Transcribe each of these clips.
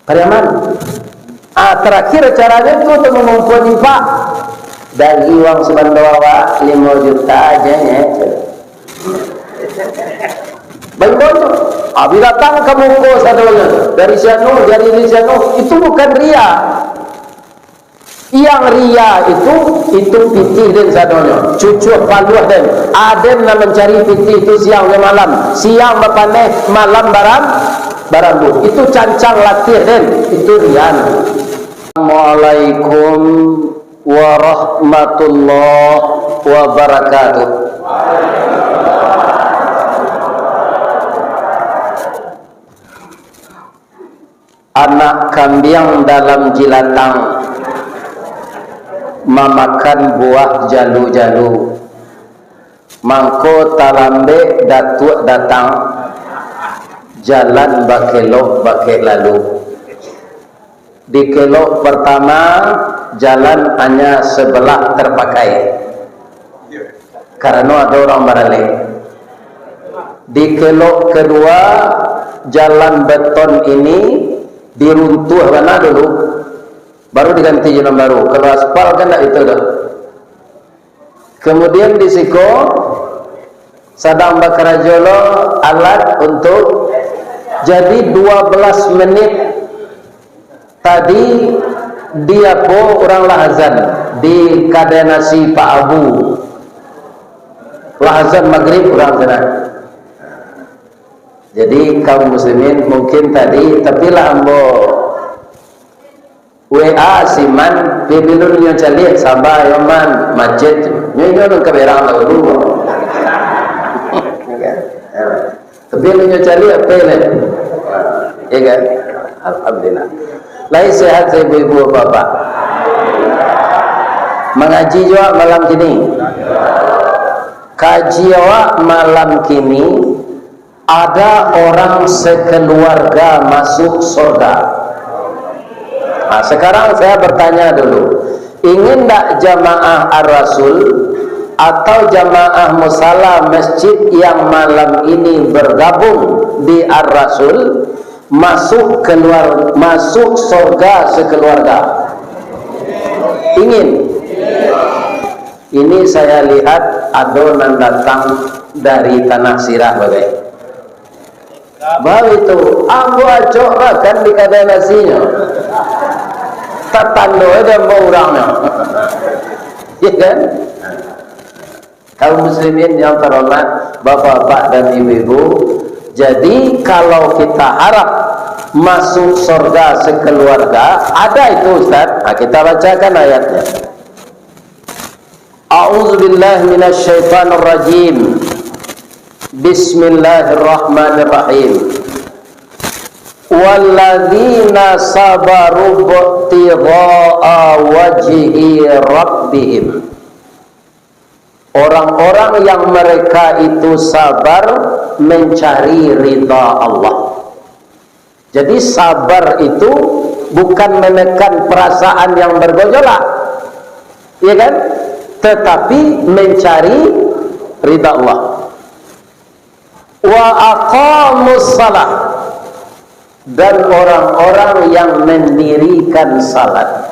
Pariaman. Terakhir caranya itu untuk mengumpulkan infak. Dari uang sebandawa 5 juta aja ya. Baik bocor. Bila datang ke muka sadonya dari sianu, dari sianu, itu bukan ria. Yang ria itu pitih dan sadonya. Cucuk paluah dan adem nak mencari pitih itu siang dan malam. Siang berpaneh, malam barambu. Itu cancang latih dan itu ria. Assalamualaikum warahmatullahi wabarakatuh. Anak kambing dalam jilatang memakan buah jalu-jalu. Mangko talambe datuk datang, jalan bakelok bakek lalu. Di kelok pertama jalan hanya sebelah terpakai karena ada orang beralih. Di kelok kedua jalan beton ini diruntuh mana dulu, baru diganti jalan baru. Kalau aspal kan tak itu dah. Kemudian di siko sedang bakarajolo alat untuk jadi 12 menit. Tadi dia po orang lahazan di kadenasi Pak Abu, lahazan maghrib orang sana. Jadi kaum muslimin mungkin tadi tapi lah ambo WA siman bibilun yang calik sabah yaman masjid nyonya nang kaberang dulu. Tapi yang calik apa le? Ya kan? Alhamdulillah. Lai sehat saya ibu-ibu bapak. Mengaji juga malam kini. Kaji awak malam kini ada orang sekeluarga masuk surga. Sekarang saya bertanya dulu, ingin tak jamaah ar-rasul atau jamaah musala masjid yang malam ini bergabung di ar-rasul masuk surga sekeluarga? Ingin? Ini saya lihat adonan datang dari tanah sirah bagai. Baru itu ambo acok kan di kadang nasinya. Tatando ada orangnya. Ya kan? Kaum muslimin yang terhormat, bapak-bapak dan ibu-ibu, jadi kalau kita harap masuk surga sekeluarga, ada itu Ustaz. Kita bacakan ayatnya. A'udzubillahi minasyaitonirrajim. Bismillahirrahmanirrahim. Walladzina sabaru ibtigha'a wajhi rabbihim. Orang-orang yang mereka itu sabar mencari ridha Allah. Jadi sabar itu bukan menekan perasaan yang bergejolak, ya kan? Tetapi mencari ridha Allah. Wa aqamus salat, dan orang-orang yang mendirikan salat,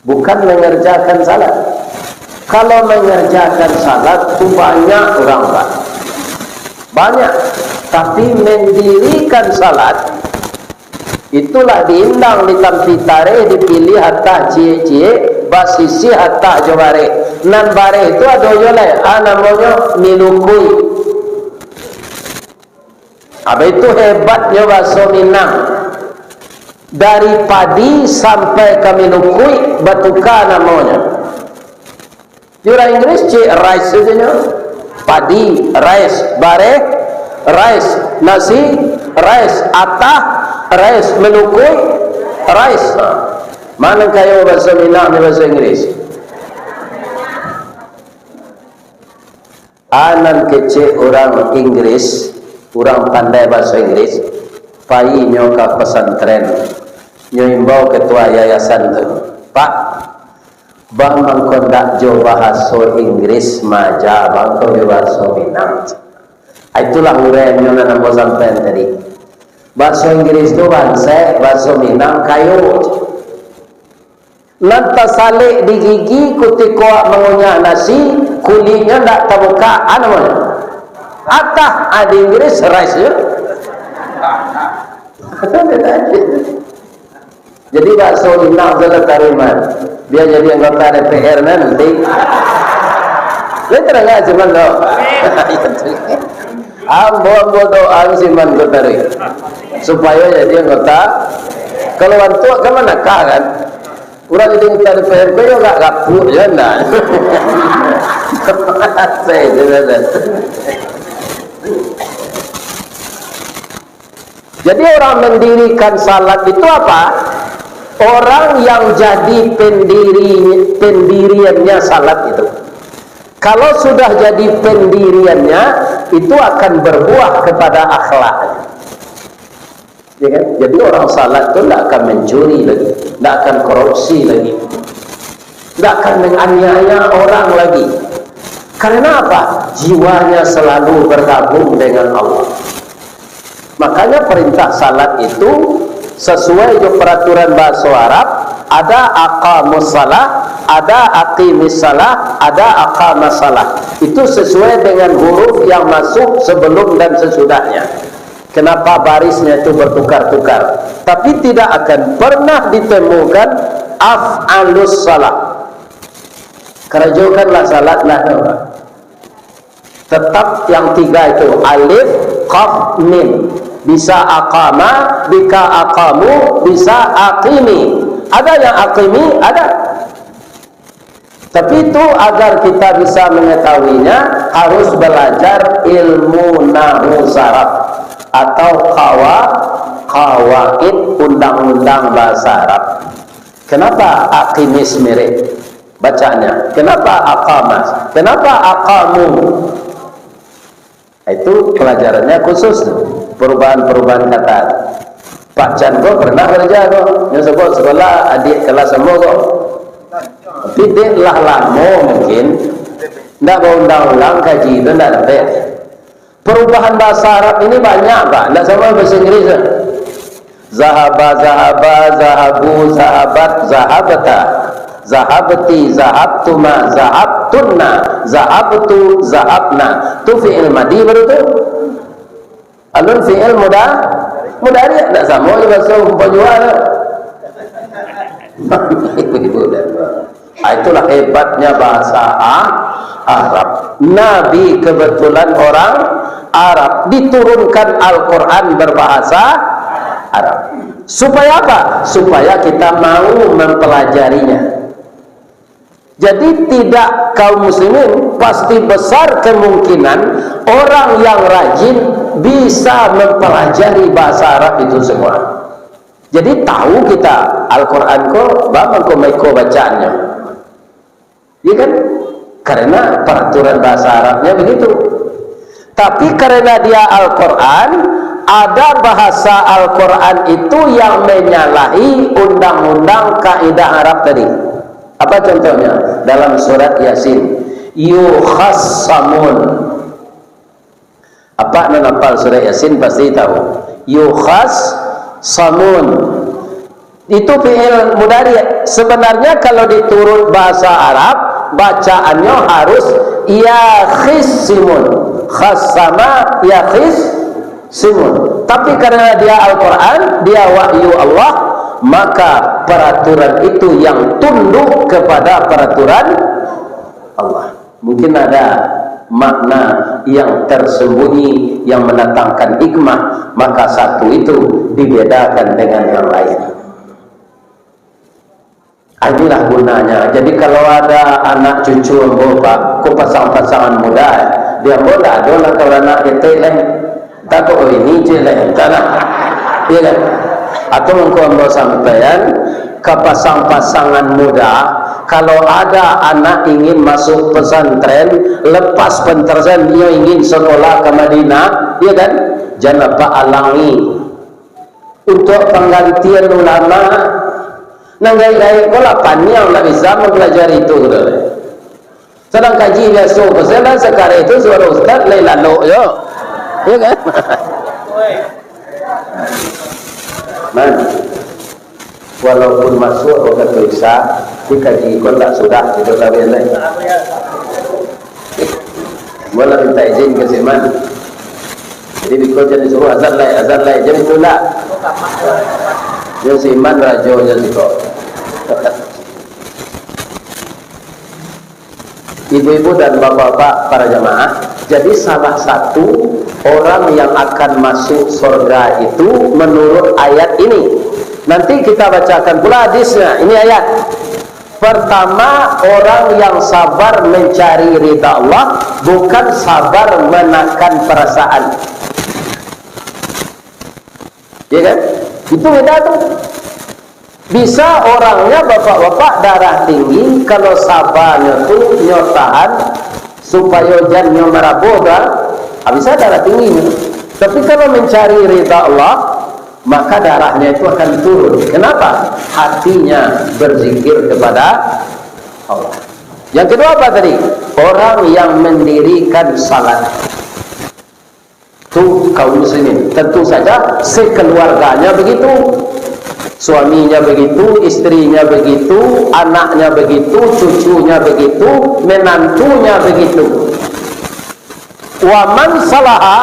bukan mengerjakan salat. Kalau mengerjakan salat itu banyak orang Pak, banyak. Tapi mendirikan salat itulah diundang di tampitare, dipilih hatta cie-cie basisi hatta jaware nan bare itu ada yole namanya milukui. Apa itu hebatnya bahasa Minang, dari padi sampai ke milukui batuka namanya. Jura Inggris cie rice saja, padi rice, bare rice, nasi rice, atah rice, melukui rice. Mana kaya bahasa Minang dan bahasa Inggris? Anan kecil orang Inggris, orang pandai bahasa Inggris, pai nyoka pesantren, nyoimbau ketua yayasan tu, Pak, bang mangkondak jo bahasa Inggris maja, bang kau bahasa Minang. Itulah uraian yang nak sampai tadi. Bahasa Inggris itu bansek, bahasa Minang kayu. Nanti salik di gigi ketika mengunyah nasi, kulitnya tak terbuka. Apa namanya? Atah ada Inggris rice ya. Jadi bahasa Minang adalah tariman. Dia jadi anggota DPR nanti. Dia terangkan cuman loh. Ambo doa siman gotari supaya jadi anggota. Kalau wantu ke mana kan? Urang jadi anggota DPR yo gak gapuk ya nah. Saya juga. Jadi orang mendirikan salat itu apa? Orang yang jadi pendiriannya salat itu. Kalau sudah jadi pendiriannya, itu akan berbuah kepada akhlak. Ya kan? Jadi orang salat itu tidak akan mencuri lagi, tidak akan korupsi lagi, tidak akan menganiaya orang lagi. Karena apa? Jiwanya selalu bergabung dengan Allah. Makanya perintah salat itu sesuai dengan peraturan bahasa Arab, ada aqamus salah, ada aqimis salah, ada aqamas salah. Itu sesuai dengan huruf yang masuk sebelum dan sesudahnya. Kenapa barisnya itu bertukar-tukar? Tapi tidak akan pernah ditemukan af'alus salah. Kerjakanlah salatlah. Tetap yang tiga itu alif, qaf, mim. Bisa aqama, bika aqamu, bisa aqimi. Ada yang aqimi, ada. Tapi itu agar kita bisa mengetahuinya harus belajar ilmu nahwu saraf atau qawaid undang-undang bahasa Arab. Kenapa aqimis mirip bacanya? Kenapa aqamas? Kenapa aqamu? Itu pelajarannya khusus, perubahan-perubahan kata. Pak Chan kok pernah kerja kok, yang sebut sekolah adik kelas semua kok. Tapi dia lah lama mungkin, tidak berundang-undang kaji itu tidak ada. Perubahan bahasa Arab ini banyak Pak, tidak sama bahasa Inggris. Zahaba, zahaba, zahabu, zahabat, zahabata, zahabati, zahabtuma, zahabtunna, zahabtu, zahabna. Itu fi'il madi baru itu. Alun fi'il mudari tidak sama juga bahasa penjual. Itulah hebatnya bahasa Arab. Nabi kebetulan orang Arab, diturunkan Al-Quran berbahasa Arab. Supaya apa? Supaya kita mau mempelajarinya. Jadi tidak kaum muslimin, pasti besar kemungkinan orang yang rajin bisa mempelajari bahasa Arab itu semua. Jadi tahu kita Al-Quran kok bagaimana bacaannya. Ya kan? Karena peraturan bahasa Arabnya begitu. Tapi karena dia Al-Quran, ada bahasa Al-Quran itu yang menyalahi undang-undang kaidah Arab tadi. Apa contohnya? Dalam surat Yasin, yukhassamun. Apa menapal surat Yasin pasti tahu. Yukhassamun. Itu fi'il mudhari'. Sebenarnya kalau diturut bahasa Arab, bacaannya harus yakhissimun. Khassama yakhissimun. Tapi karena dia Al-Quran, dia wahyu Allah, maka peraturan itu yang tunduk kepada peraturan Allah. Mungkin ada makna yang tersembunyi yang mendatangkan hikmah, maka satu itu dibedakan dengan yang lain. Inilah gunanya. Jadi kalau ada anak cucu Pak, ku pasang-pasangan muda, dia muda dola kalau anak kita lain, tak kok ini je lain tanah, iya kan? Atau mengko sampean ke pasang-pasangan muda, kalau ada anak ingin masuk pesantren, lepas pesantren dia ingin sekolah ke Madinah, iya kan? Jangan Pak alangi untuk penggantian ulama. Nanggai-ngai kola panyang nak bisa mempelajari itu gitu. Sedang kaji biasa pasal sekarang itu suara ustaz lain lalu yo. Ya kan? Man, walaupun masuk orang periksa dikaji kau tak sudah itu kawin lain. Boleh minta izin ke Siman. Jadi biko jadi suruh azan lain jadi tolak. Dia Siman rajonya siko. Ibu-ibu dan bapak-bapak para jamaah, jadi salah satu orang yang akan masuk surga itu menurut ayat ini. Nanti kita bacakan pula hadisnya. Ini ayat. Pertama, orang yang sabar mencari ridha Allah, bukan sabar menakan perasaan. Ya kan? Itu beda tuh. Bisa orangnya bapak-bapak darah tinggi, kalau sabarnya tuh nyotahan supaya jangan meraboda, bisa darah tinggi. Tapi kalau mencari ridha Allah, maka darahnya itu akan turun. Kenapa? Hatinya berzikir kepada Allah. Yang kedua apa tadi? Orang yang mendirikan salat. Itu kaum muslimin. Tentu saja sekeluarganya begitu. Suaminya begitu, istrinya begitu, anaknya begitu, cucunya begitu, menantunya begitu. Waman salaha,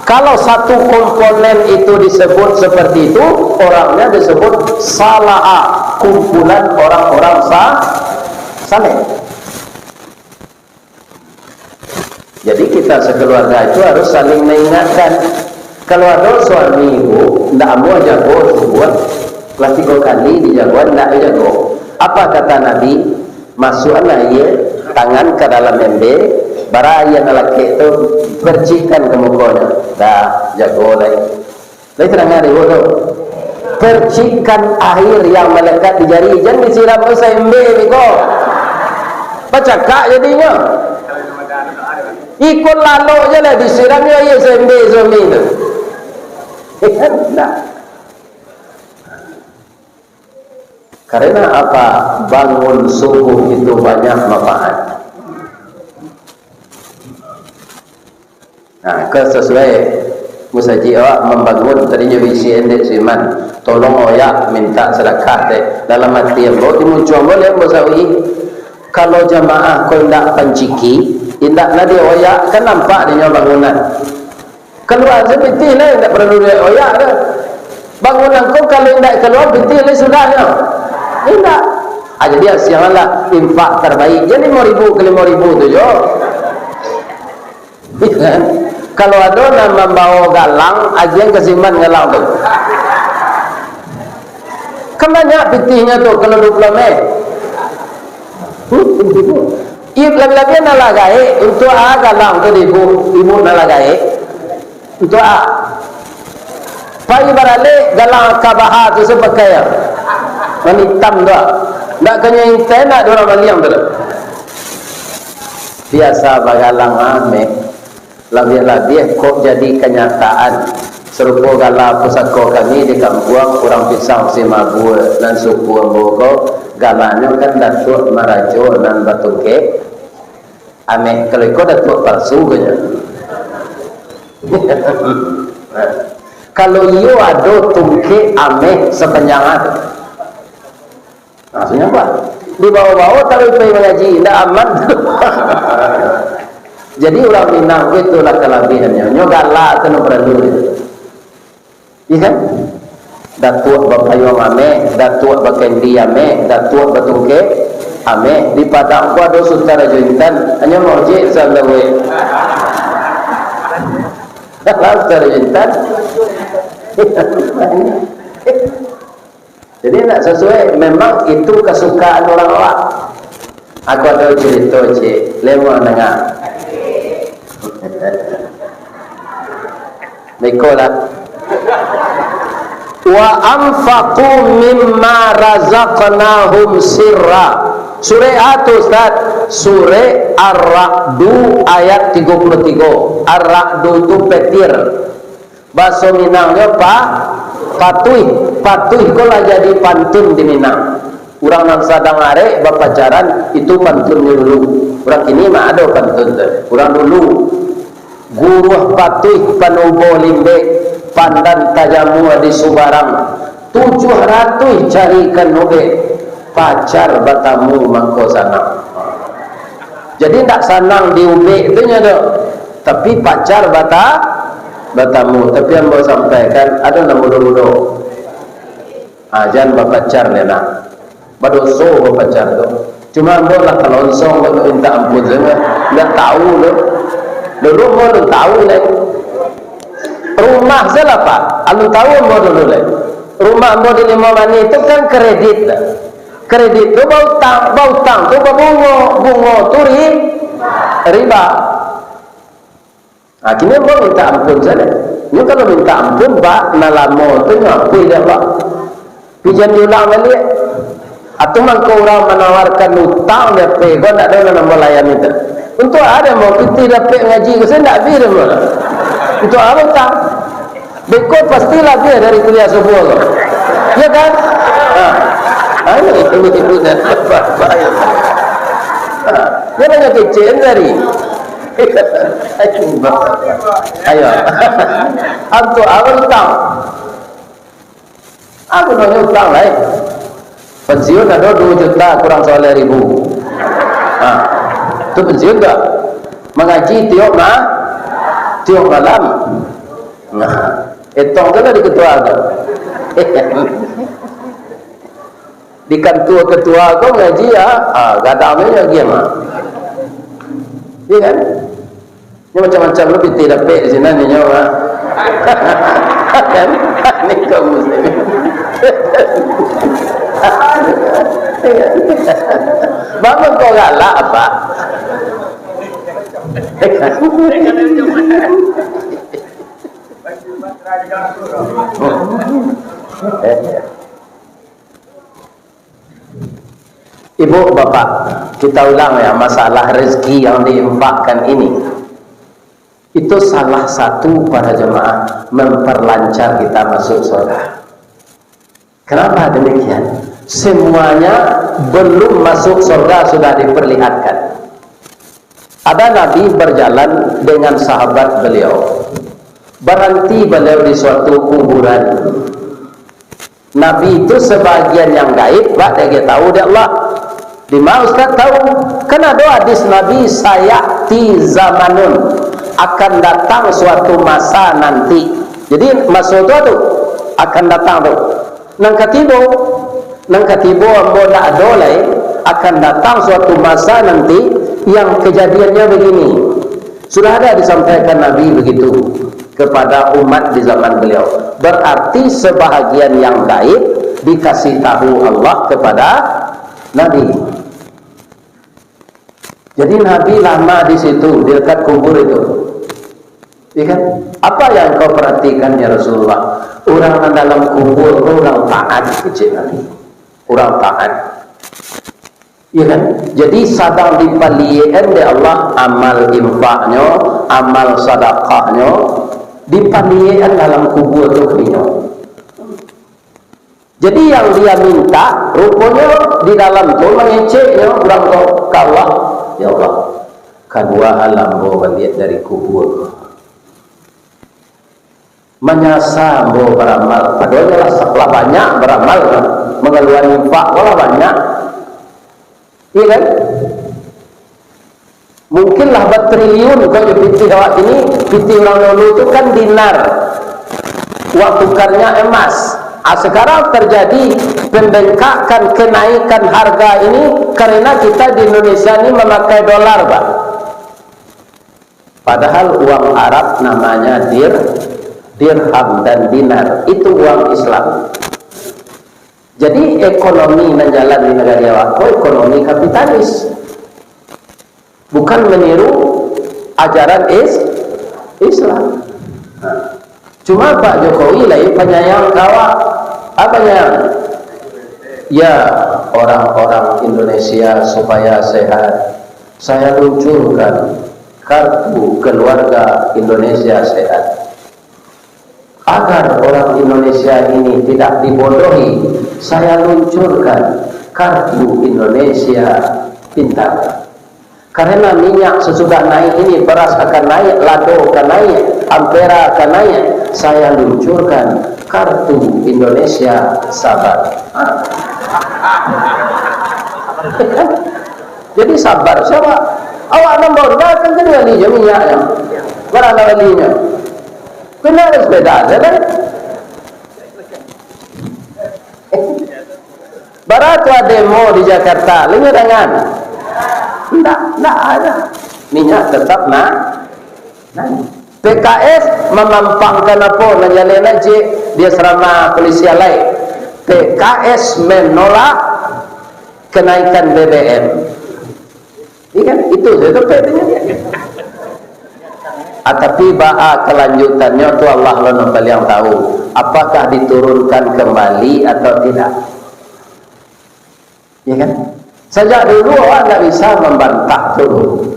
kalau satu komponen itu disebut seperti itu, orangnya disebut salaha, kumpulan orang-orang saleh. Jadi kita sekeluarga itu harus saling mengingatkan. Kalau ada suami ibu tidak mau jago sebuah kelas 3 kali dijagoan tidak jago. Apa kata Nabi? Masuklah ia tangan ke dalam ember, bara yang lelaki itu percikan ke mukanya. Dah jago lagi. Lagi terang hari itu. Percikan air yang melekat di jari, jangan disiram ke ember itu. Pecakak jadinya. Ikut lalu je lah disiramnya ia ember suami itu. Tidak. Karena apa? Bangun subuh itu banyak manfaat. Nah, kesesuai musaji awak membangun tadinya visi endek siman, tolong oyak minta sedekah deh. Dalam hati yang bawa dimuncul boleh musawi. Kalau jamaah kau tidak penciki, indaklah dia oyak, kan nampak dia bangunan. Keluar seperti lah, tidak perlu dia oyak dah. Bangunan kau kalau tidak keluar betul lah sudahnya. Tidak. Jadi sianglah infak terbaik. Jadi 5.000 ke 5.000 tu jo. Kan? Kalau ada yang membawa galang, ajian kesiman galang tu. Kebanyak pitihnya tu kalau 20 Mei. Ibu lebih-lebih nak lagai untuk galang tu ibu nak lagai untuk pagi barale galang kabaha tu sepakai warna hitam tu tak kena intai nak diorang baliang tu biasa bagalang ame lebih-lebih kok jadi kenyataan serupa galang pusako kami di kampung kurang pisang si mabu dan suku amboko galanya kan datuk marajo dan batuke ame kalau ikut datuk palsu punya. Kalau iyo ada tungke ame sepenjangan maksudnya apa? Di bawah-bawah tapi pergi mengaji tidak aman. Jadi orang Minang itulah kelebihannya nyogala itu perlu iya kan? Datuk bapayong ame, datuk bakendi ame, datuk batungke ame di Padang ku ada saudara Jintan hanya mojek selawe. Saudara Jintan. Jadi nak sesuai memang itu kesukaan orang awak. Aku ada cerita cik, lemah dengar. Mikolah. Wa anfaqu mimma razaqnahum sirra. Surah itu Ustaz, surah Ar-Ra'du ayat 33. Ar-Ra'du itu petir. Bahasa Minangnya patuih. Patuih kalau jadi pantun di Minang. Orang yang sedang arek berpacaran itu pantunnya dulu. Orang kini mah ada pantun tu. Orang dulu guru patuih panubo limbe pandan tajamu di Subarang 700 carikan nube pacar batamu mangko sanang. Jadi tak sanang di ube itu nyado, tapi pacar batamu. Tapi yang mau sampaikan ada nama mudo-mudo ajan bapacar lena badoso bapacar tu cuma ambo lah kalau song untuk minta ampun saya nggak tahu loh dulu mau tahu leh rumah saya pak alu tahu ambo dulu leh rumah ambo di Limamani itu kan kredit tu bau tang tu bungo turi riba. Akhirnya ambo minta ampun saya. Ini kalau minta ampun pak nalamo tu ngapui dah pak. Pijan diulang balik atau mangkau orang menawarkan utang DP kau tak ada nama layan itu untuk ada mau kita dapat ngaji ke saya tak biar untuk apa utang bekot pastilah dia dari kuliah subuh tu ya kan ini ibu dan bapak dia banyak kecil dari ayo untuk apa utang. Aku nanya utang lain. Pensiun ada 2 juta kurang 1.000. Itu pensiun tak? Mengaji tiap malam. Etong tu lah di ketua tu. Di ketua tu mengaji ya. Gadangnya lagi apa? Iya kan? Ini macam-macam lu piti dapat di sini ni nyawa. Kan? Ini kaum muslim. Bangun kau galak apa? Ibu bapak, kita ulang ya masalah rezeki yang diinfakkan ini. Itu salah satu para jemaah memperlancar kita masuk surga. Kenapa demikian? Semuanya belum masuk surga sudah diperlihatkan. Ada Nabi berjalan dengan sahabat beliau. Berhenti beliau di suatu kuburan. Nabi itu sebagian yang gaib, tak dia tahu dia Allah. Di mana Ustaz tahu? Kan ada hadis Nabi sayati zamanun, akan datang suatu masa nanti. Jadi masa itu akan datang tu. Nang katibo ambo nak adolai akan datang suatu masa nanti yang kejadiannya begini. Sudah ada disampaikan Nabi begitu kepada umat di zaman beliau. Berarti sebahagian yang gaib dikasih tahu Allah kepada Nabi. Jadi Nabi lama di situ di dekat kubur itu. Ya kan? Apa yang kau perhatikan ya Rasulullah? Orang dalam kubur orang taat kecil Nabi. Orang taat. Ya kan? Jadi sadang dipalikan oleh Allah amal infaknya, amal sedekahnya dipalikan dalam kubur tu punya. Jadi yang dia minta rupanya di dalam tu mengeceknya orang tu Allah. Ya Allah, kedua alam bo balik dari kubur. Menyasa bo beramal. Padahal setelah banyak beramal mengeluarkan infak kalau banyak. Iya kan? Mungkinlah bertriliun kalau piti awak ini, piti orang dulu itu kan dinar. Uang tukarnya emas. Sekarang terjadi pembengkakan kenaikan harga ini karena kita di Indonesia ini memakai dolar, Pak. Padahal uang Arab namanya dirham dan dinar, itu uang Islam. Jadi ekonomi menjalan di negara Jawa, ekonomi kapitalis, bukan meniru ajaran Islam. Cuma Pak Jokowi lagi penyayang kawan, apanya? Ya orang-orang Indonesia supaya sehat, saya luncurkan kartu keluarga Indonesia sehat. Agar orang Indonesia ini tidak dibodohi, saya luncurkan kartu Indonesia pintar. Karena minyak sesudah naik ini, beras akan naik, lado akan naik, ampera akan naik. saya luncurkan kartu Indonesia Sabar. Jadi sabar siapa? Awak nombor datang ke wali minyaknya. Mana walinya? Kena ada sepeda aja kan? Baratua demo di Jakarta, lihat dengan? Tidak ada. Minyak tetap nah. PKS memampangkan apa? Menjalin aja dia serama polisi lain. PKS menolak kenaikan BBM. Ini kan itu petnya dia. Tapi kelanjutannya tu Allah yang tahu. Apakah diturunkan kembali atau tidak? Ya kan? Sejak dulu orang tak bisa membantah dulu.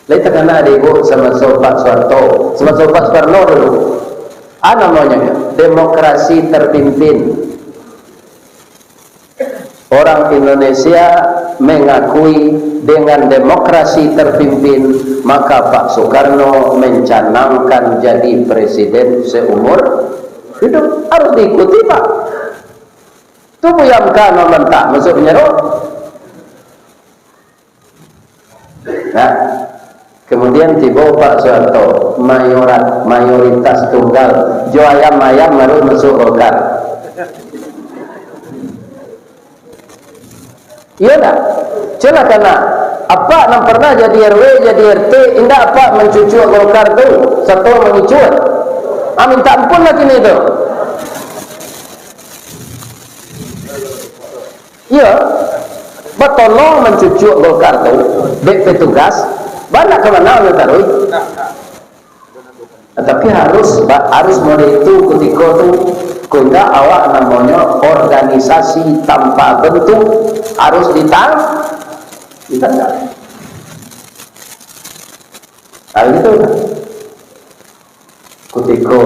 Lain terkena dibu sama Sobat Soeharto, sama Sobat Soekarno dulu. Namanya demokrasi terpimpin. Orang Indonesia mengakui dengan demokrasi terpimpin, maka Pak Soekarno mencanangkan jadi presiden seumur hidup. Harus diikuti Pak. Itu yang kan membantah maksudnya loh. Nah, kemudian tiba Pak Soeharto mayoritas tunggal jo ayam harus masuk Golkar. Iya tak? Cuma karena apa yang pernah jadi RW jadi RT indah apa mencucu Golkar tu satu mengicut. Minta ampun lagi ni tu. Iya, bertolong mencucu Golkar tu, baik petugas, banyak ke mana orang taruh. Tapi harus mulai itu ketika tu, kunda awak namanya organisasi tanpa bentuk harus ditangkap. Hal itu, ketika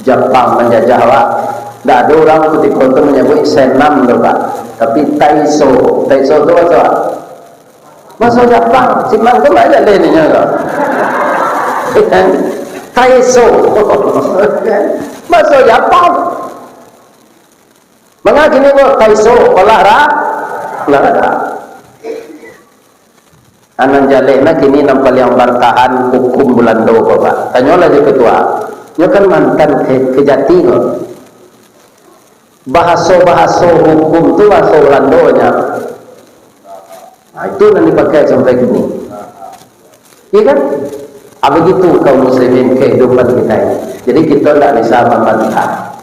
Jepang menjajah awak. Tak ada orang ketika itu menyebut senam tu Pak. Tapi Taiso tu apa? Masa Jepang, Jepang tu ada lainnya tak? Taiso, masa Jepang. Mengapa kini Taiso olahraga? Anan jalena kini nampal yang bertahan hukum Belanda Pak. Tanyalah je ketua. Dia kan mantan kejati kok. Bahasa hukum tu bahasa Belandanya. Itu yang dipakai sampai kini. Iya kan? Begitu kaum muslimin kehidupan kita ini. Jadi kita tidak bisa membantah.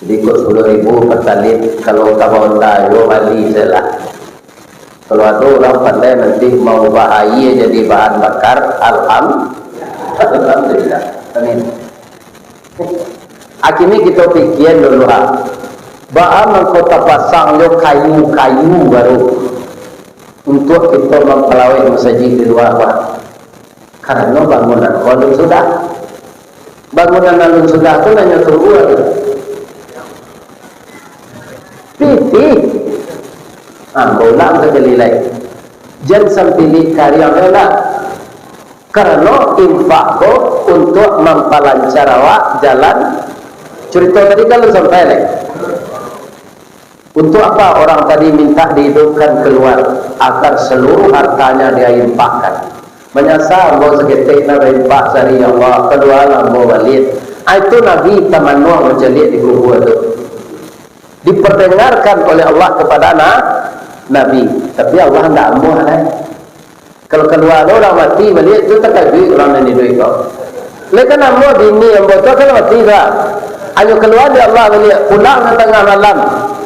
Jadi ikut 10.000 per talit. Kalau Honda yo bali salah. Kalau ada orang pandai nanti mau bahaya jadi bahan bakar, alhamdulillah. Amin. Akhirnya kita pikir dulu bahan kota pasang yo kayu baru untuk kita mempelawai masjid di luar Pak. Karena bangunan alun sudah itu hanya terbuat pipih bolang kejelilai jangan sampai karya bela karena infak untuk memperlancar awak jalan. Cerita tadi kalau sampai untuk apa orang tadi minta dihidupkan keluar agar seluruh hartanya dia infakkan. Menyasar bahawa seketik Nabi infak sari Allah kedua lambo balik. Itu Nabi tamanua menjelit di kubur itu. Diperdengarkan oleh Allah kepada Nabi. Tapi Allah tidak amuh Kalau keluar orang mati balik itu terkajui orang yang hidup kau. Lekan amuh dini yang bocor kan mati tak. Ayo keluar di Allah balik pulang ke tengah malam.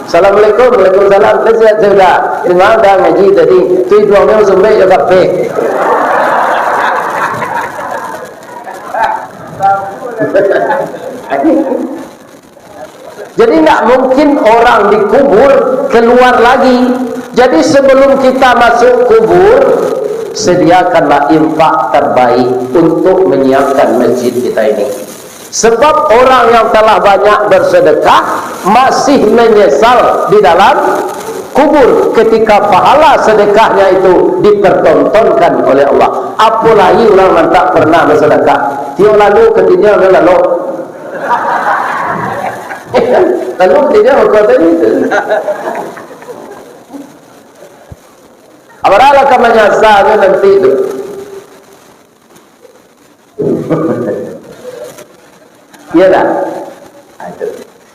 Assalamualaikum, waalaikumsalam. Saya sudah dengar dah ngaji tadi. Tu dua orang sampai je kafe. Jadi tak mungkin orang dikubur keluar lagi. Jadi sebelum kita masuk kubur, sediakanlah infak terbaik untuk menyiapkan masjid kita ini. Sebab orang yang telah banyak bersedekah masih menyesal di dalam kubur ketika pahala sedekahnya itu dipertontonkan oleh Allah. Apalagi orang yang tak pernah bersedekah. Tio lalu ketiga lalu. Lalu ketiga kata itu. Apabila kamu menyasarnya nanti itu. Iya tak?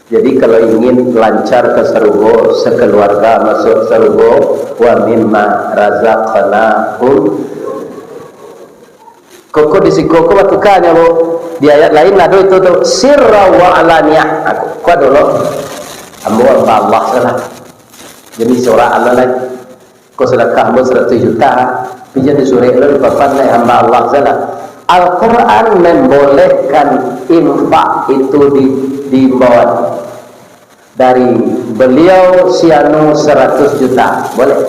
Jadi kalau ingin lancar ke surga, sekeluarga masuk surga, wa mimma razaqnahum. Koko di si koko batukannya bu. Di ayat lain ada itu tuh sirra wa alaniyah. Aku kuat dulu. Ambo Allah salah. Jadi surah Allah lagi. Kau sedekah bu 100 juta. Pijan di surah Allah papan lagi hamba Allah salah. Al-Quran membolehkan infak itu diimbauan dari beliau sianu 100 juta boleh.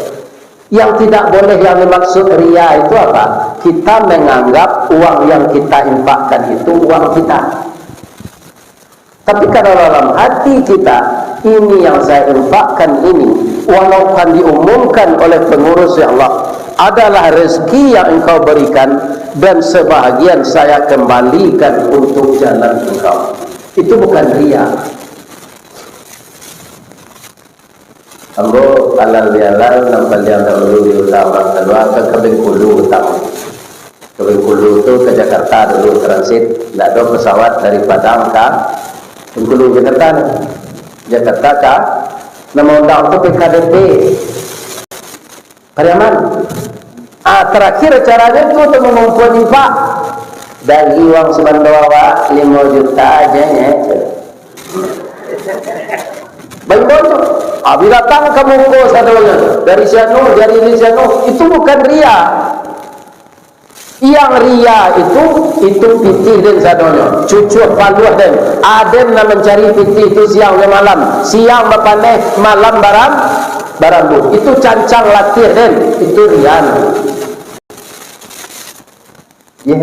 Yang tidak boleh yang dimaksud ria itu apa? Kita menganggap uang yang kita infakkan itu uang kita. Tapi kalau dalam hati kita, ini yang saya infakkan ini, walaupun diumumkan oleh pengurus ya Allah, adalah rezeki yang engkau berikan dan sebahagian saya kembalikan untuk jalan engkau. Itu bukan ria. Ambo alal bialal nampal yang dahulu diutama keluar ke Bengkulu utama. Ke Bengkulu itu ke Jakarta dulu transit. Tidak ada pesawat dari Padang ke Bengkulu Jakarta. Jakarta ke nama undang itu PKDP Pariaman. Terakhir caranya itu untuk mengumpul infak dari uang sebandawa 5 juta aja ya. Baik-baik. Bila datang kamu ke sadanya dari sianu, dari sianu, itu bukan ria. Yang ria itu pitih dan sadanya. Cucuk paluh dan adem nak mencari pitih itu siang dan malam. Siang berpaneh, malam barang bu. Itu cancang latih dan itu ria. Ya,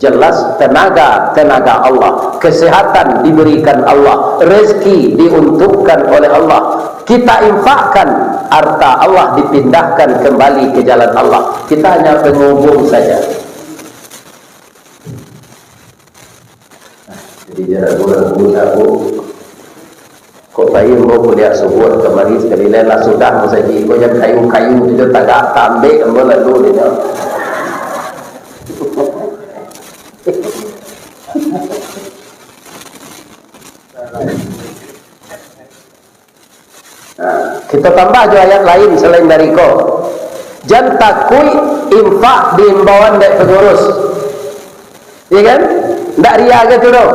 jelas tenaga Allah, kesehatan diberikan Allah, rezeki diuntukkan oleh Allah. Kita infakkan harta Allah dipindahkan kembali ke jalan Allah. Kita hanya penghubung saja. Jadi jangan guna aku. Kok bayi mau kuliah subuh kemarin sekali lelah sudah saja. Kau yang kayu-kayu itu tagak tambik ambil lalu dia. Kita tambah juga ayat lain selain dari kau. Jangan takui infak di imbauan dari pengurus. Iya kan? Tak ria gitu dong.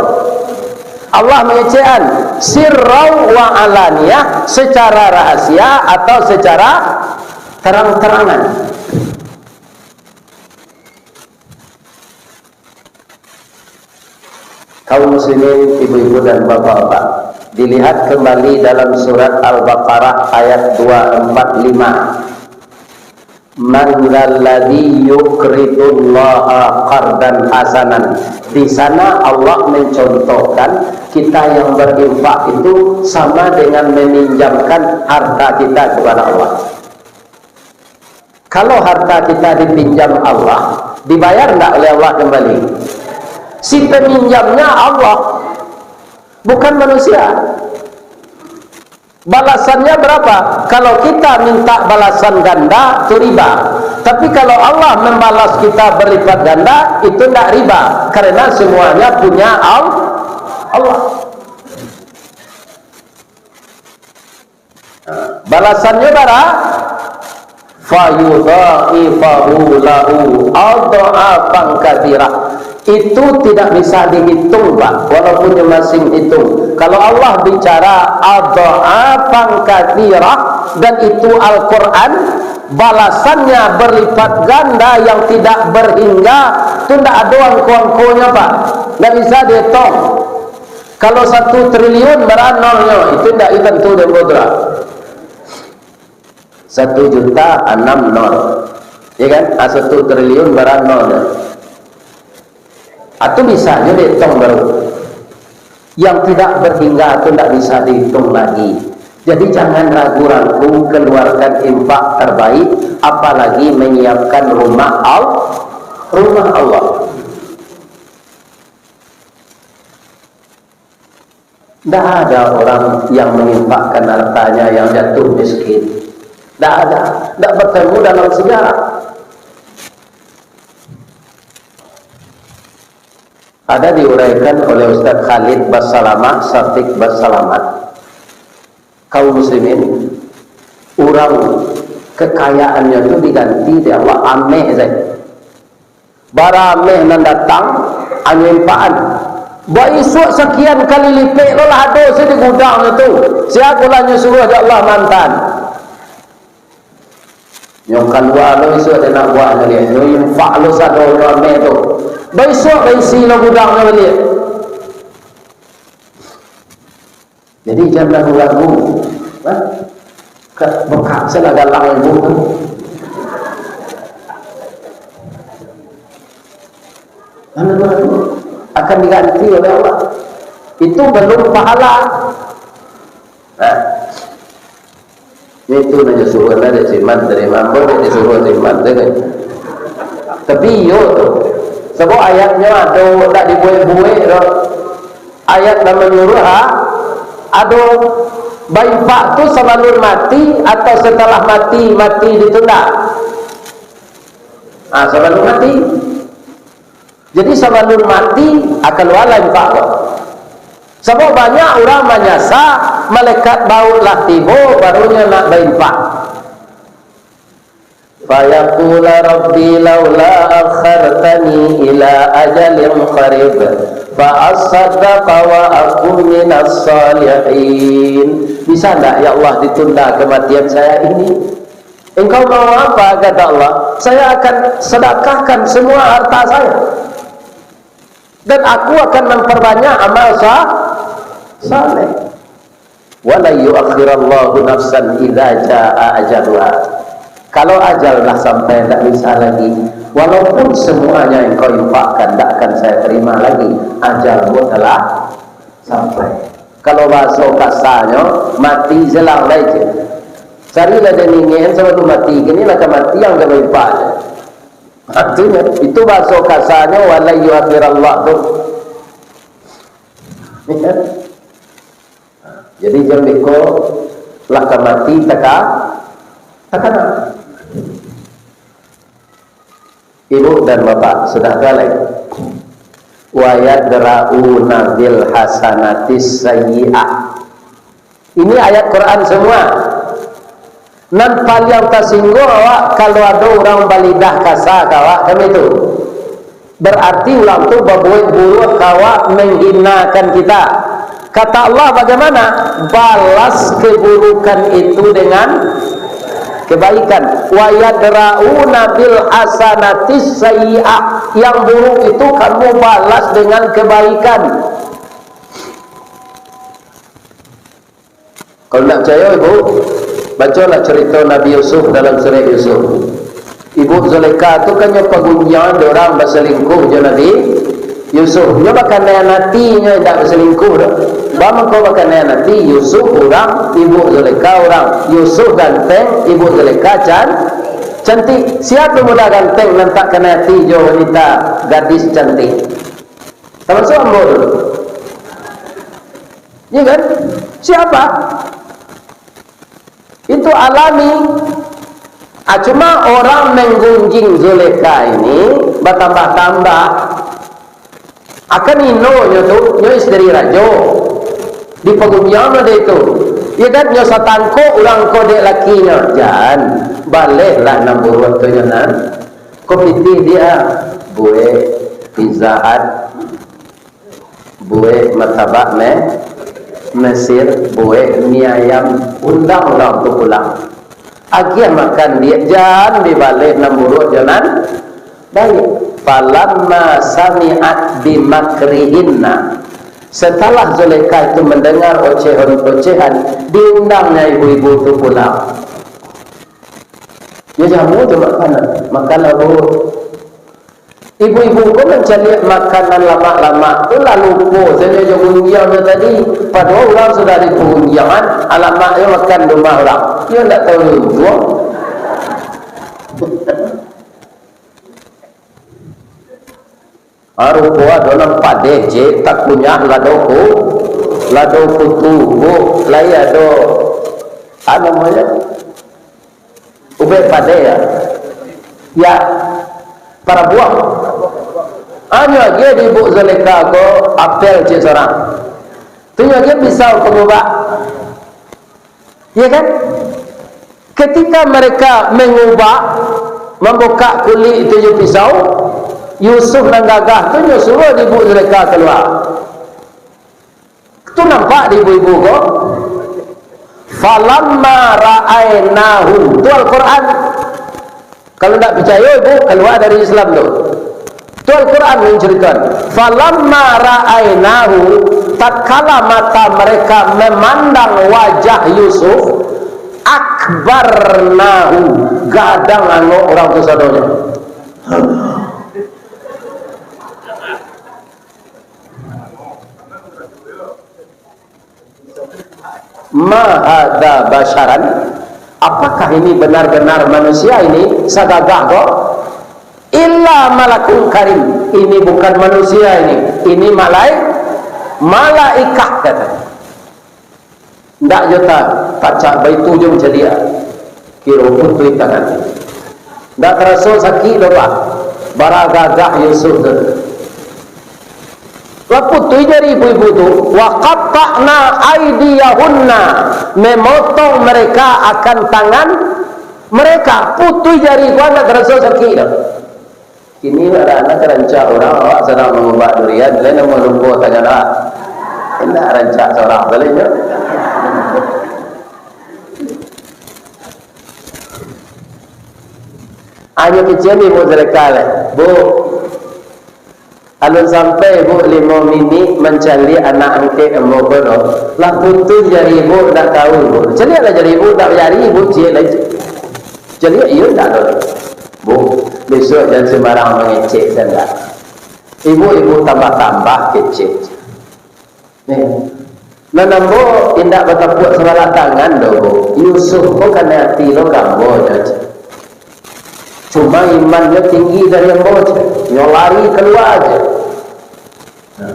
Allah mengecekan sirrau wa alaniyah, secara rahasia atau secara terang-terangan. Kaum muslimin, ibu-ibu dan bapak-bapak, dilihat kembali dalam surat Al-Baqarah ayat 245. Man dzalladzi yuqridullaha qardan hasanan. Di sana Allah mencontohkan kita yang berinfak itu sama dengan meminjamkan harta kita kepada Allah. Kalau harta kita dipinjam Allah, dibayar enggak oleh Allah kembali? Si peminjamnya Allah, bukan manusia. Balasannya berapa? Kalau kita minta balasan ganda, itu riba. Tapi kalau Allah membalas kita berlipat ganda, itu tidak riba. Karena semuanya punya Allah. Balasannya berapa? Fayudha'ifahu lahu adha'afan katsirah. Itu tidak bisa dihitung Pak, walaupun masing hitung. Kalau Allah bicara adha'afan katsirah dan itu Al-Quran, balasannya berlipat ganda yang tidak berhingga, itu tidak ada angko-angkonya Pak, tidak bisa dihitung. Kalau 1 triliun beranolnya, itu tidak tentu dan bodra. 1 juta 6 nol, ya kan? 1 triliun beranolnya. Atau bisa aja dihitung baru. Yang tidak berhingga itu tidak bisa dihitung lagi. Jadi jangan ragu-ragu keluarkan infak terbaik, apalagi menyiapkan rumah Allah. Tidak ada orang yang menginfakkan hartanya yang jatuh miskin. Tidak ada. Tidak bertemu dalam sejarah. Ada diuraikan oleh Ustaz Khalid Bassalamat, Syafiq Bassalamat, kaum muslimin, orang kekayaannya itu diganti di Allah ameh saja. Bara ameh nan datang anyempaan. Baisuk sekian kali lipat lo lah ada di gudang itu. Siapa lah nyuruh aja Allah mantan. Yang keluar lo isu ada nak buat lagi. Lo infak lo sado lo ameh tu. Baisuk baisi lo gudang lo balik. Jadi jangan ragu. Bekak salah galang ibu tu. Akan diganti oleh Allah. Itu belum pahala. Nah, itu nanya suruh ada cimat dari mampu dari suruh cimat dengan. Tapi yo tu, sebab ayatnya ada tak dibuat-buat. Ayat yang menyuruh ada baifak tu sebelum mati atau setelah mati ditunda. Sebelum mati. Jadi sebelum mati akan wala infak. Sebab banyak orang menyasa malaikat bautlah tiba barunya nak berinfak. Fayaqula rabbi laula akhartani ila ajalin qarib fa asaddaqa wa akun minas salihin. Bisa tak ya Allah ditunda kematian saya ini? Engkau mau apa kata Allah? Saya akan sedekahkan semua harta saya. Dan aku akan memperbanyak amal saleh. Wala yu'akhirallahu nafsan idza jaa ajaluha. Kalau ajal dah sampai tak bisa lagi, walaupun semuanya yang kau infakkan tak akan saya terima lagi, ajalmu telah sampai. Kalau bahasa kasarnya mati jelang saja. Carilah dan ingin sebelum mati gini lah mati yang kau infak. Artinya itu bahasa kasarnya wala yu'akhirallah tu. Ya. Jadi jangan beko lah mati takana. Ibu dan bapak sudah galak. Wa yadra'una bil hasanatis sayyi'ah. Ini ayat Quran semua. Nan paling tersinggung awak kalau ada orang balidah kasar kawak kami itu. Berarti ulang tu berbuat buruk kawak menghinakan kita. Kata Allah bagaimana? Balas keburukan itu dengan kebaikan. Wa yadra'una bil hasanatis sayyi'ah. Yang buruk itu kamu balas dengan kebaikan. Kalau nak percaya ibu, bacalah cerita Nabi Yusuf dalam surah Yusuf. Ibu Zulaikha tu kan yang pegunjang orang berselingkuh je Nabi Yusuf. Dia bahkan nantinya tak berselingkuh dah. Bama kau bahkan nanti Yusuf orang, Ibu Zulaikha orang. Yusuf ganteng, Ibu Zulaikha cantik. Siapa muda ganteng nantak kena hati jo wanita gadis cantik? Sama-sama dulu. Ya kan? Siapa? Itu alami. Cuma orang menggunjing Zulaikha ini bertambah-tambah. Akan inonya tu, nyo isteri rajo. Di pegunjang ada itu. Ya kan, nyo satangko ulang kode lakinya. Jangan, baliklah nambur waktunya nan. Kopiti dia, buwe Pizza Hut, buwe martabak Mesir, buwe mie ayam, undang-undang tu pulang. Akhir makan dia jangan dibalik nambur jangan baik. Falamma sami'at bimakrihinna. Setelah Zulaikha itu mendengar ocehan-ocehan, diundangnya ibu-ibu itu pulang. Ya jamu tu makan abu. Ibu-ibu pun mencari makanan lama-lama tu lalu lupa. Saya jauh unjangnya tadi. Padahal orang sudah di unjangan, alamaknya makan rumah orang. Dia tak tahu itu. Rupa dalam padeh je tak punya ladoko lado putu bu lai ado apa namanya ube pade ya para buah hanya dia di bu Zulaikha ko apel je seorang tunya dia pisau pengubah ya kan ketika mereka mengubah membuka kulit tujuh pisau Yusuf dan gagah tu suruh ibu Zulaikha keluar. Tu nampak di ibu-ibu ko. Falamma ra'ainahu. Tu Al-Quran. Kalau tak percaya ibu keluar dari Islam tu. Tu Al-Quran menceritakan. Falamma ra'ainahu. Tatkala mata mereka memandang wajah Yusuf, akbarnahu. Gadang anu orang tu sadonya. Mahada basyaran, apakah ini benar-benar manusia ini sagagah kok? Illa malakul karim, ini bukan manusia ini malaikat kata. Ndak jota pacak baitu jom cedia kira putui tangan. Ndak terasa sakit doa baragagah Yusuf tu. Laputui dari ibu-ibu tu wa qatta'na aydiyahunna, memotong mereka akan tangan mereka. Putui jari gua nak terasa sakit dah. Kini ada anak rancak orang awak sedang mengubah durian lain nak melumpuh tangan awak. Hendak rancak seorang baliknya. Hanya kecil ni Bu Zulaikha lah. Bu, kalau sampai ibu 5 minit mencari anak angkat ibu kono, lah putus jari ibu tak tahu ibu. Jadi lah jari ibu tak jari ibu cik lagi. Jadi iya tak tahu. Bu, besok jangan sembarang mengecek saja. Ibu tambah-tambah kecek. Nih, menambo indak bertepuk sebelah tangan do bu. Yusuf kok kena hati lo gambo aja. Cuma imannya tinggi dari yang bawah, nyolari keluar aja. Nah,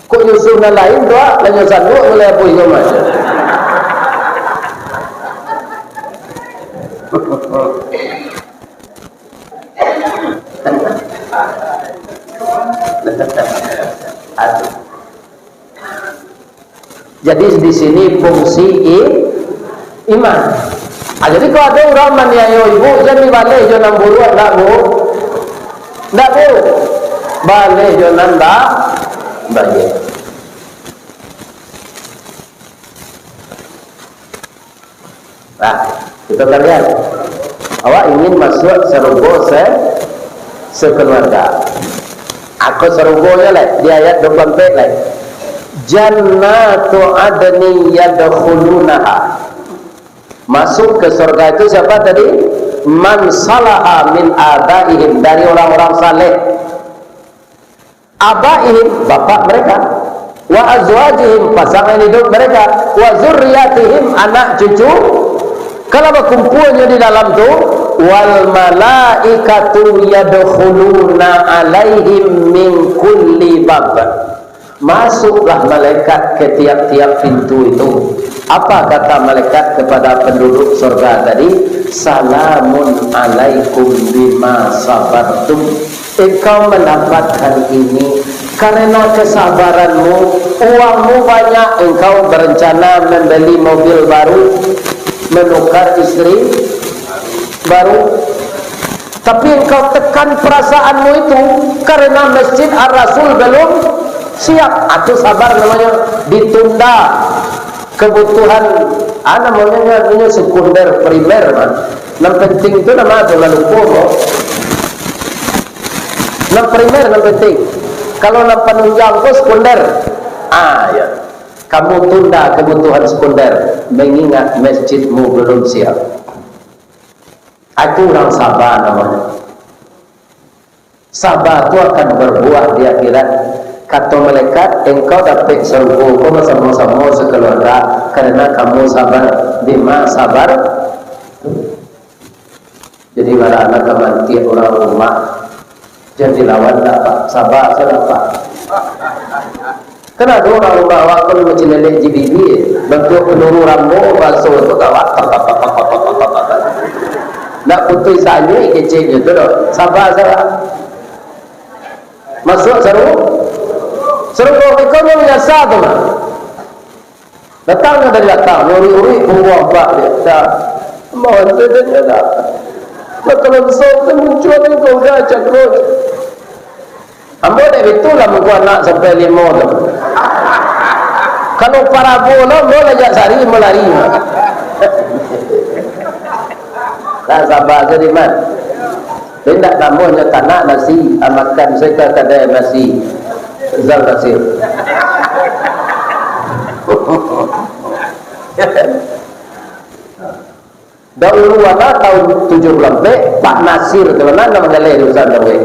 kok Yusuf dan lain doa, dan Yusuf doa mulai apa itu macam. Jadi di sini fungsi iman. Jadi kalau ada orang maniayo ibu, jangan balik jangan buruan tak bu, tak bu, balik jangan tak balik. Nah, kita lihat, awak ingin masuk serugo sekeluarga. Aku serugonya lah di ayat 24 lah. Jannatu adni yadkhulunaha. Masuk ke surga itu siapa tadi? Man salaha min abaihim, dari orang-orang saleh. Abaihim, bapak mereka. Wa azwajihim, pasangan hidup mereka. Wa zurriyatihim, anak cucu. Kalau berkumpulnya di dalam tu, wal malaikatu yadkhuluna alaihim min kulli bab. Masuklah malaikat ke tiap-tiap pintu itu. Apa kata malaikat kepada penduduk surga tadi? Salamun alaikum bima sabartum. Engkau mendapatkan ini karena kesabaranmu. Uangmu banyak, engkau berencana membeli mobil baru, menukar istri baru, tapi engkau tekan perasaanmu itu karena Masjid Ar-Rasul belum siap. Atau sabar namanya, ditunda kebutuhan namanya sekunder primer man. Yang penting itu nama ada Maluku. Yang primer yang penting. Kalau yang penunjang itu sekunder. Ya. Kamu tunda kebutuhan sekunder mengingat masjidmu belum siap. Itu orang sabar namanya. Sabar itu akan berbuah di akhirat. Kata malaikat, engkau dapat surga kau sama-sama sekeluarga karena kamu sabar. Bima sabar. Jadi para anak kemanti orang rumah jangan dilawan tak pak, sabar saja pak. Kenapa orang bawa kalau macam nenek GBB bentuk peluru rambo basuh itu kawat nak putus saja kecilnya tu dah sabar saya masuk seru kau yang biasa tu mah datang dari datang uri buah bak dia dah mohon dia dah kalau besar muncul ni kau dah cakap ambo dah betul lah muka anak sampai 5 tu kalau parabola boleh ajak sari melari tak sabar jadi man tidak namanya tanah nasi makan saya kedai nasi zal nasir dahulu wala tahun 70 Pak Nasir teman nama galai urusan dawe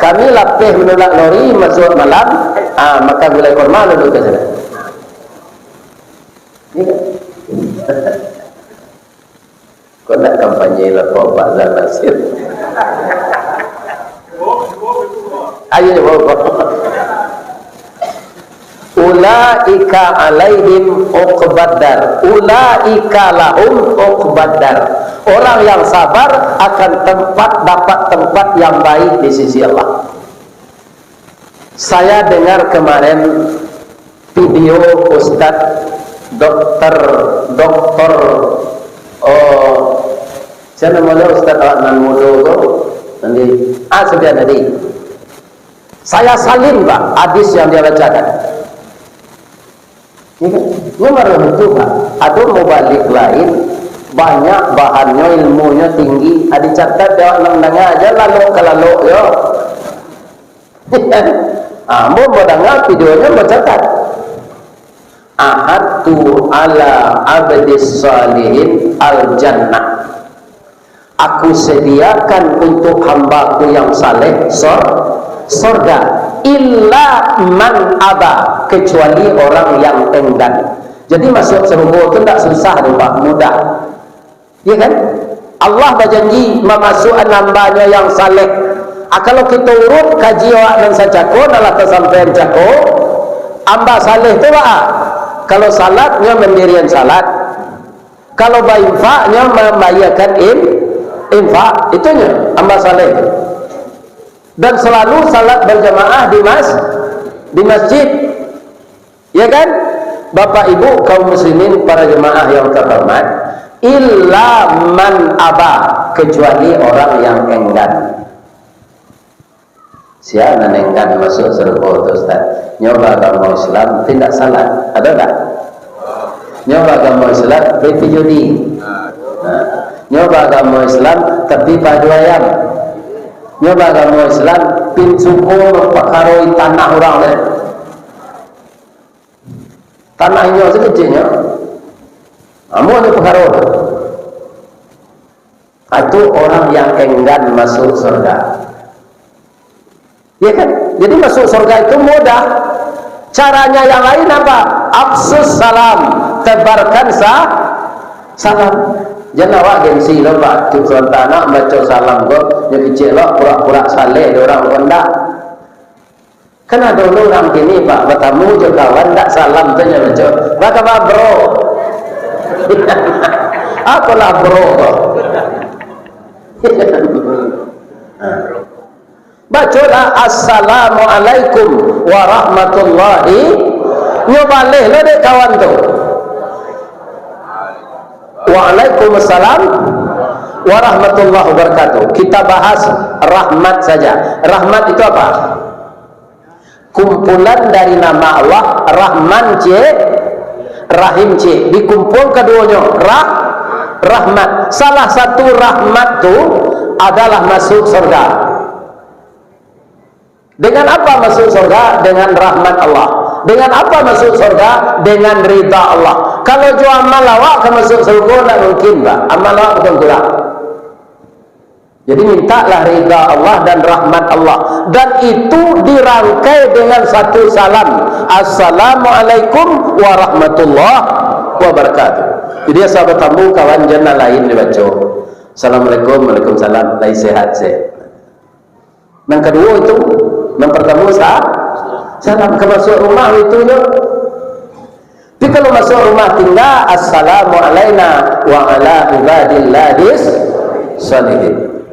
kami lapeh menolak lori masuk malam maka gulai korma lalu ke sana kau nak kampanye lapor Pak Zal Nasir ayo bawa ulaika alaihim uqbaddar ulaika lahum uqbaddar orang yang sabar akan dapat tempat yang baik di sisi Allah. Saya dengar kemarin video Ustadz dokter saya namanya Ustadz Al-Adnan Mudogo nanti sebiar tadi saya salin Pak hadis yang dia bacakan. Nomor itu Pak, ada mubalik lain banyak bahannya, ilmunya tinggi. Ada catat dia nang-nang aja lalu yo. Mau mendengar videonya bercatat. Ahadtu ala abdis salihin al jannah. Aku sediakan untuk hambaku yang saleh surga. Illa man aba, kecuali orang yang enggan. Jadi masuk surga itu tidak susah Pak, mudah. Ya kan? Allah berjanji memasukkan hambanya yang saleh. Kalau kita urut kaji awak dan sajako adalah kesampaian jako hamba saleh itu Pak. Kalau salatnya mendirian salat, kalau infaknya membayarkan infak, itunya hamba saleh. Dan selalu salat berjamaah di masjid, ya kan Bapak Ibu kaum muslimin para jemaah yang terhormat, illa man aba, kecuali orang yang enggan. Siapa enggan masuk surga Ustaz? Nyoba agama Islam tidak salat, ada tak? Nyoba agama Islam beli judi, nyoba agama Islam tapi padu ayam, nyoba agama Islam pin suku pakaroi tanah orang lain. Tanahnya sekecilnya amu ada pakaroi. Itu orang yang enggan masuk surga. Ya kan? Jadi masuk surga itu mudah. Caranya yang lain apa? Afsus salam, tebarkan salam. Jangan awak gengsi lo Pak, tujuan tanah baca salam kok, yang kecil lo pura-pura saleh orang kondak. Kan ada orang gini Pak, bertamu je kawan tak salam tanya baca. Bagaimana bro? Apalah bro kok. Bacalah assalamualaikum warahmatullahi nyobaleh lo dek kawan tu. Waalaikumsalam warahmatullahi wabarakatuh. Kita bahas rahmat saja. Rahmat itu apa? Kumpulan dari nama Allah, Rahman C, Rahim C. Dikumpul keduanya, rahmat. Salah satu rahmat itu adalah masuk surga. Dengan apa masuk surga? Dengan rahmat Allah. Dengan apa masuk surga? Dengan ridha Allah. Kalau jual amal awak ke masuk surga tidak mungkin Pak. Amal awak bukan kurang. Jadi mintalah ridha Allah dan rahmat Allah. Dan itu dirangkai dengan satu salam. Assalamualaikum warahmatullahi wabarakatuh. Jadi sahabat tamu kawan jannah lain dibaca. Assalamualaikum, waalaikumsalam, lai sehat. Yang kedua itu yang pertama Salam ke masuk rumah itu yo. Tapi kalau masuk rumah tinggal, assalamu alaina wa ala ibadillahis sholihin.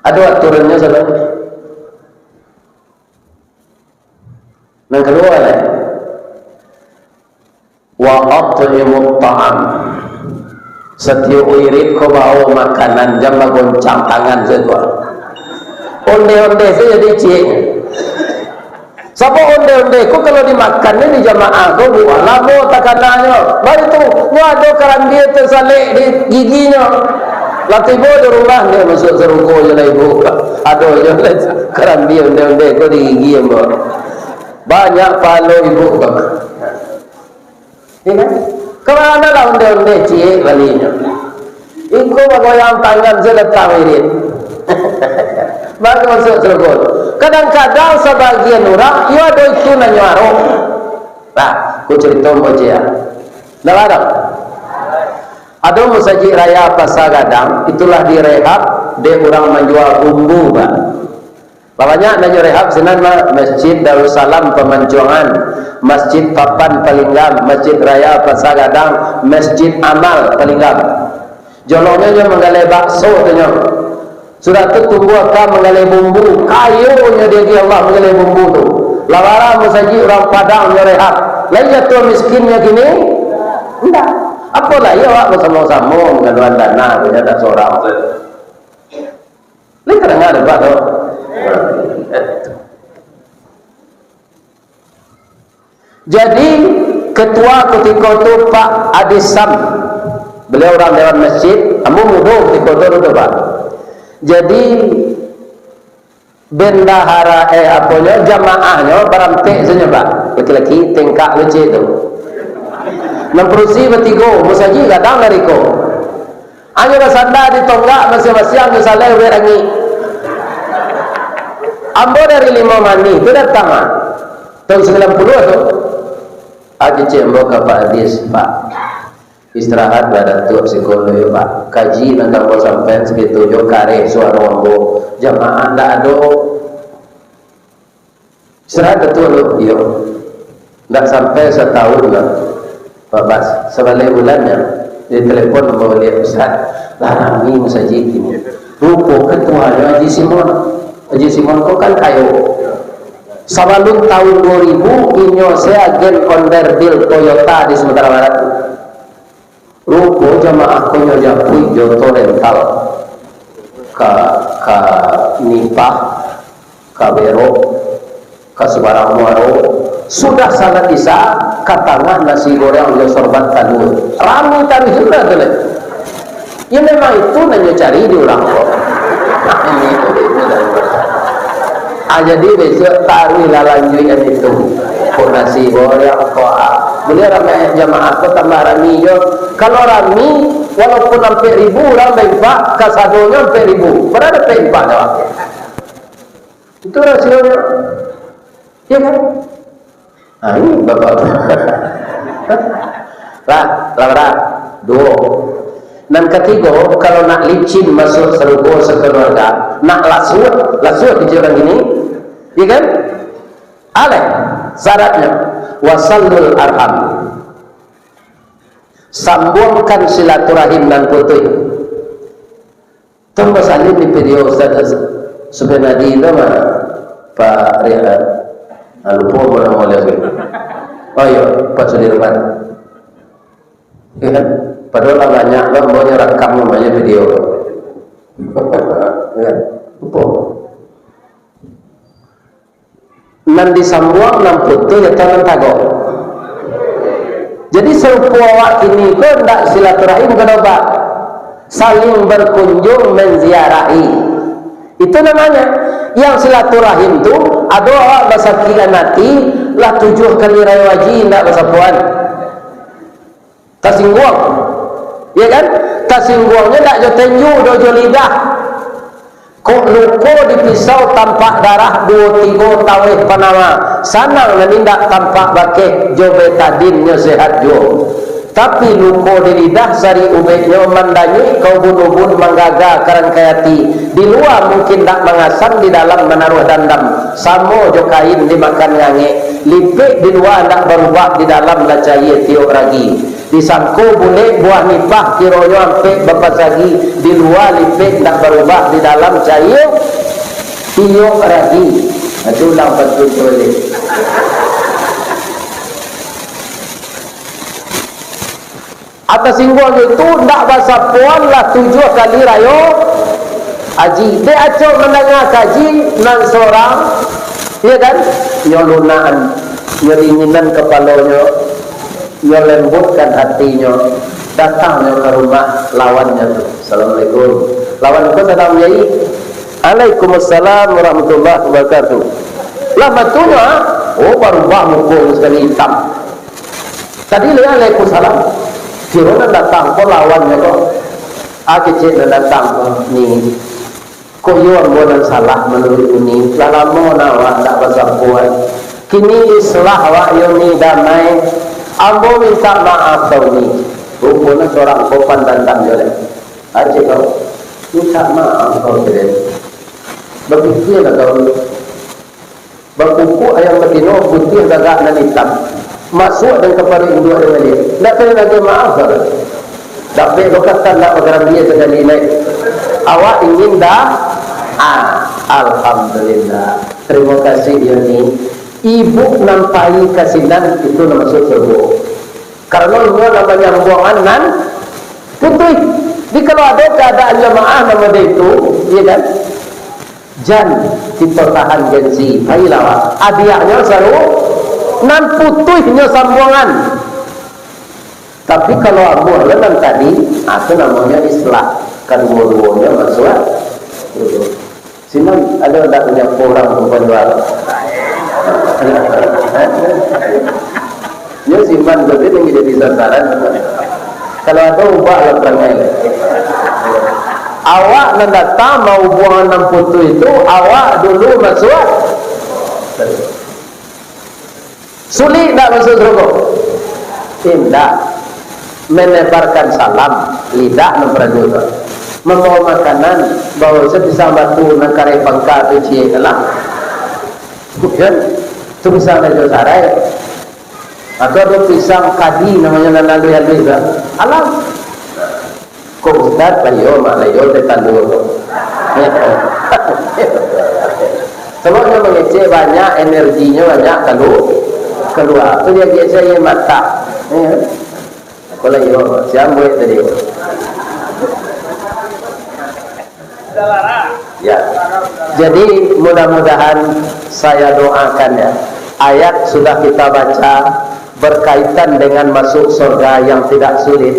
Ada aturannya saudara. Yang kedua lah, wa at'imut ta'am. Setiap irit kau bawa makanan jangan goncang tangan saja. Onde-onde saya jadi cik. Siapa onde-onde ku kalau dimakan ni di jamaah kau buat labo takanannya. Baru tu ada kerandia tersalik di giginya. Latibo di rumah dia masuk seruko je lah ibu. Aduh je lah kerandia onde-onde kau di gigi yang bawa. Banyak palo ibu kau. Ini kemana lah onde-onde cik balinya. Iku bagoyang tangan seletang irit. Baru masuk sergol. Kadang-kadang sebagian orang ia ada itu nanyaro. Nah, aku cerita aja ya. Dah ada. Ada masjid raya Pasar Gadang, itulah direhab dia orang menjual bumbu, Pak. Banyak nanya rehab senan Masjid Darussalam Pemancuangan, Masjid Papan Palinggam, Masjid Raya Pasar Gadang, Masjid Amal Palinggam. Jolongnya dia menggalai bakso tanya. Sudah tu tunggu akan menggalai bumbu, kayunya dia Allah menggalai bumbu tu. Lawara masjid orang Padang rehab. Lain tu miskinnya gini? Enggak. Apalah ya Pak bersama-sama mengaduan dana punya tak seorang. Ini kadang ada Pak tu. Jadi ketua ketika itu Pak Adisam, beliau orang dewan masjid, amu mudo ketika itu Pak. Jadi bendahara apanya jamaahnya berantek saja Pak, laki-laki tingkah lucu itu. Memperusi bertiga, musajid kadang dari ko. Hanya bersandar di tonggak masing-masing misalnya berangi. Ambo dari 5 mani itu datang tahun 90 tu. Haji cembo ke Pak Adis, Pak. Istirahat pada tu psikolog ya Pak. Kaji nanti mau sampai segitu yo kare suara ambo jamaah ndak ada. Istirahat betul yo. Ndak sampai setahun lah. Pak Bas, sebalik bulannya dia telepon membawa dia Ustaz. Larami masjid ini. Rupo ketuanya Haji Simon. Haji Simon kau kan kayu. Sebelum tahun 2000 inyo saya agen konverbil Toyota di Sumatera Barat. Rupo jamaah konyo japui joto rental ka Nipah, ka Bero, ka Sebarang Muaro. Sudah sangat bisa katanya nasi goreng oleh sorban tanur. Rami tadi sudah tu. Ya memang itu nanya cari di orang kok. Ini itu. Jadi besok taruh lanjutan itu. Kok nasi goreng kok. Boleh ramai jamaah kok tambah rami jo. Kalau rami walaupun sampai 1000 orang baik kasadonya sampai 1000. Berada baik dah. Itu rasionya. Ya kan? Nah ini bapak lah, 2. Dan ketiga, kalau nak licin masuk serugo sekeluarga, nak lasuat di jalan ini, ya kan? Aleh syaratnya wasallul arham, sambungkan silaturahim dan putih. Tunggu salin di video Ustaz sebenarnya nama Pak Rihan. Lupa orang boleh lagi. Oh iya, Pak Sudirman. Ya kan? Padahal banyak lah banyak rekam namanya video. Ya, lupa. Nan disambung nan foto ya tangan tago. Jadi serupa awak ini kau tidak silaturahim kenapa? Saling berkunjung menziarahi. Itu namanya. Yang silaturahim tu ada awak basakilan nanti lah 7 kali raya wajib tidak basapuan. Tasingguang. Ya kan? Tasingguangnya tak jotenju dojo lidah. Kok luko dipisau tampak darah 2-3 tawih panama. Sanang menindak tampak bakeh jo betadinnya sehat jo. tapi luko di lidah sari ubeknya mandanyi kau bun-bun manggaga karang kayati di luar mungkin tak mengasam, di dalam menaruh dandam samo jo kain dimakan ngange lipik di luar tak berubah, di dalam lacai tiok ragi disangko boleh buah nipah kironya ampe bapak sagi di luar lipik tak berubah, di dalam cair tiok ragi. Itu ulang betul boleh. Atas singgol itu ndak bahasa puan lah 7 kali rayo aji dia acok mendengar kaji nan seorang ya kan yo lunaan yo dinginan kepalanya yo lembutkan hatinya datangnya ke rumah lawannya tu. Assalamualaikum lawan itu sedang yai Waalaikumsalam warahmatullahi wabarakatuh lah batunya oh baru muka sekali hitam tadi lihat Waalaikumsalam Kirona datang ko lawannya ko akicit na datang ko ni ko yun mo ng salah menurut uni lalam mo nawa tak bersapuan kini islah wa yun ni damai ambo minta maaf tau ni rupanya seorang ko pandandang jole aja kau minta maaf kau jole berpikir lah kau berkuku ayam betino putih gagak dan hitam masuk dan kepada induk dengan dia tak kena lagi maaf tak boleh lokatan nak bergerak dia sekali naik awak ingin dah Alhamdulillah terima kasih Yoni ibu nampai kasinan itu nama masuk surga karena ini namanya buangan nan putih jadi kalau ada keadaan jamaah nama dia itu ya kan jan kita tahan gensi ayolah adiaknya selalu nan putihnya sambungan tapi kalau abu lenan tadi itu namanya islah kan dua-duanya masuk sini ada tak punya orang penjual dia simpan duit yang tidak bisa saran kalau ada ubah lah perangai awak datang mau buang nan putih itu awak dulu masuk sulit tak masuk surga? Tidak. Menebarkan salam, lidah memperjuangkan. Membawa makanan, bawa sebisa batu nak karai pangkat tu cie kalah. Bukan, tu bisa mejo sarai. Atau tu pisang kadi namanya lalu yang juga. Alam. Kau ustad layo mak layo tetandu tu. Sebabnya mengecek banyak energinya banyak keluar tu dia biasa yang mata kalau yo siapa buat tadi ya jadi mudah-mudahan saya doakan ya ayat sudah kita baca berkaitan dengan masuk surga yang tidak sulit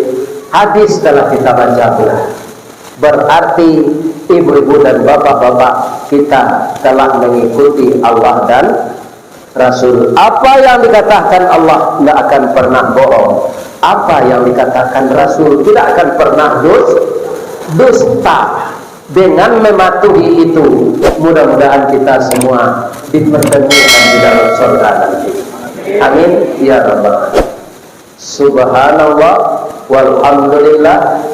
hadis telah kita baca pula berarti ibu-ibu dan bapak-bapak kita telah mengikuti Allah dan Rasul. Apa yang dikatakan Allah tidak akan pernah bohong. Apa yang dikatakan Rasul tidak akan pernah dusta. Dengan mematuhi itu, mudah-mudahan kita semua dipertemukan di dalam surga nanti. Amin ya rabbal alamin. Subhanallah walhamdulillah